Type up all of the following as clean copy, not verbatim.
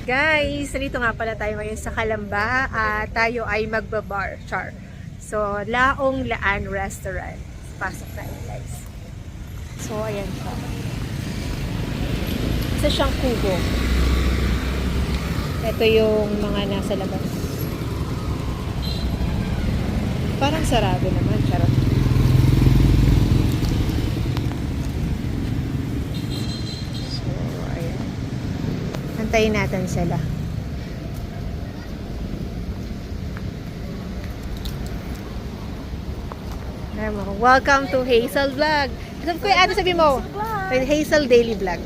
Guys, nandito nga pala tayo ngayon sa Calamba at tayo ay magbabar. Char. So, Laong Laan Restaurant. Pasok tayo guys. So, ayan siya. Isa siyang kubo. Ito yung mga nasa labas. Parang sarado naman. Charot. So, ayan. Antayin natin sila. Welcome to Hazel Vlog. Sabi ko, ano sabi mo? Hazel Daily Vlog.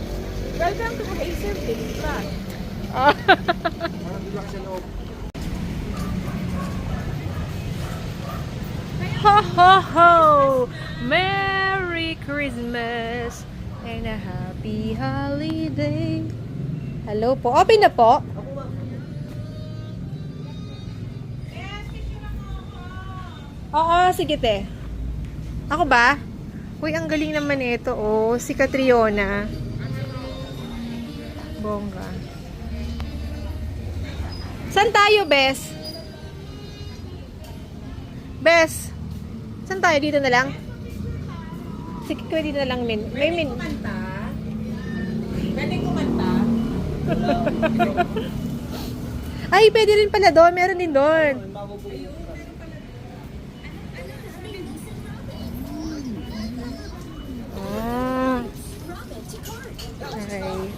Welcome to Hazel Daily Vlog. Ho ho ho! Merry Christmas and a happy holiday. Hello po. Open na po. Oo, sige te. Ako ba? Uy, ang galing naman ito. Oh, si Catriona. Bongga. Saan tayo, Bes? Bes? Saan tayo? Dito na lang? Sige, dito na lang. Pwede kumanta? Pwede kumanta? Ay, pwede rin pala doon. Meron din doon. Ah. Okay.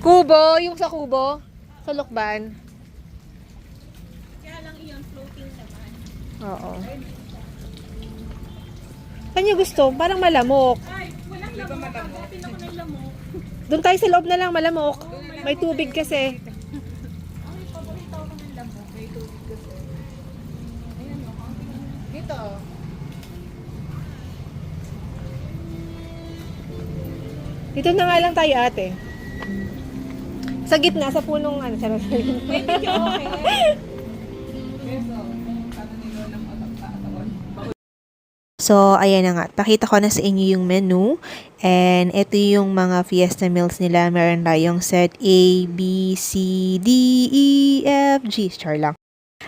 Kubo, yung sa kubo. Sa Lukban. Kaya lang iyon, floating naman. Oo. Saan nyo gusto? Parang malamok. Ay, walang lamok. Kapin ako ng lamok. Doon tayo sa loob na lang, malamok. May tubig kasi. Ay, paborito ako ng lamok. May tubig kasi. Ayan o. Dito. Dito na nga lang tayo, ate. Sa gitna, sa punong ano, sarap. Pwede ka okay. So, ayan na nga. Pakita ko na sa inyo yung menu. And ito yung mga fiesta meals nila. Meron tayong set A, B, C, D, E, F, G. Char lang.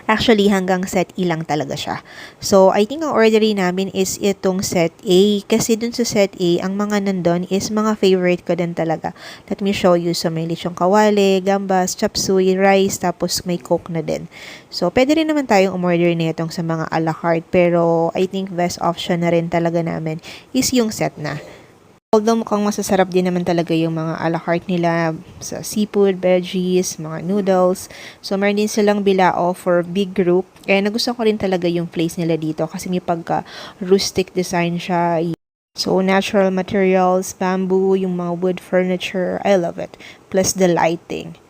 Actually, hanggang set E lang talaga siya. So, I think ang orderin namin is itong set A. Kasi dun sa set A, ang mga nandun is mga favorite ko din talaga. Let me show you. So, may lechong kawale, gambas, chop suey, rice, tapos may coke na din. So, pwede rin naman tayong umorder na itong sa mga a la carte. Pero, I think best option na rin talaga namin is yung set na. Although mukhang masasarap din naman talaga yung mga a la carte nila sa seafood, veggies, mga noodles. So, meron din silang bilao for big group. Kaya nagustuhan ko rin talaga yung place nila dito kasi may pagka-rustic design siya. So, natural materials, bamboo, yung mga wood furniture. I love it. Plus the lighting.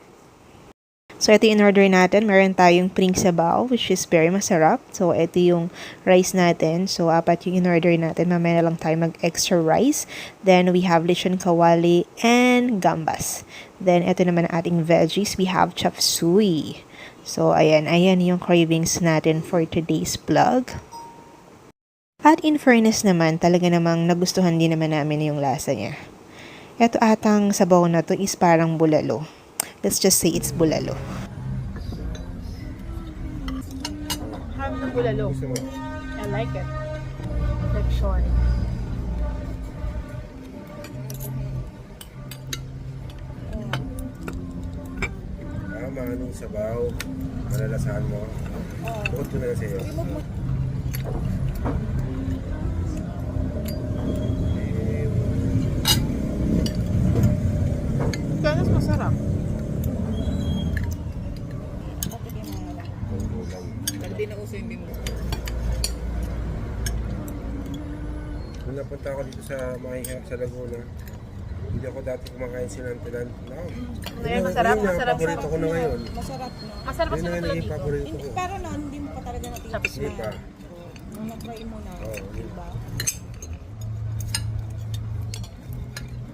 So, ito yung in-order natin. Meron tayong pring sabaw, which is very masarap. So, ito yung rice natin. So, 4 yung in-order natin. Mamaya na lang tayo mag-extra rice. Then, we have lechon kawali and gambas. Then, ito naman ang ating veggies. We have chop suey. So, ayan yung cravings natin for today's vlog. At in fairness naman, talaga namang nagustuhan din naman namin yung lasa niya. Ito atang sabaw na to is parang bulalo. Let's just say it's bulalo. Ham ng bulalo. I like it. Lechon. Anong sabaw, malalasahan mo. Bukod ko na lang sa'yo. Kaya mas masarap. Hindi na uso yung bimbo. Nung napunta ako dito sa Mahihap sa Laguna, hindi ako dati kumakain sinantilan. Ngayon, masarap, masarap. Paborito ko na ngayon. Masarap na. Masarap Yun na sila nga pala naging dito. paborito ko. Pero no, hindi mo pa talaga Tapos natin. Hindi pa. Nung na-try mo na. Oo. Diba?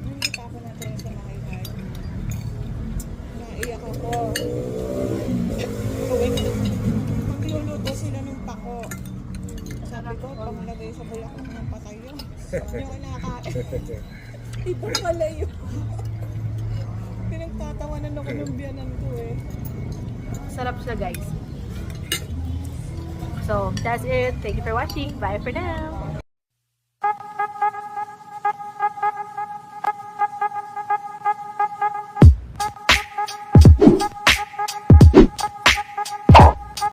Hindi pa ako na-try sa Mahihap. Naiyak ako. Magluluto sila ng pako. Sabi ko, panglagay sa bulak ng patay yun. Hindi ko nakakain. Iba pala yun. Pinagtatawanan ako ng biyanan ko eh. Sarap siya, guys. So, that's it. Thank you for watching. Bye for now.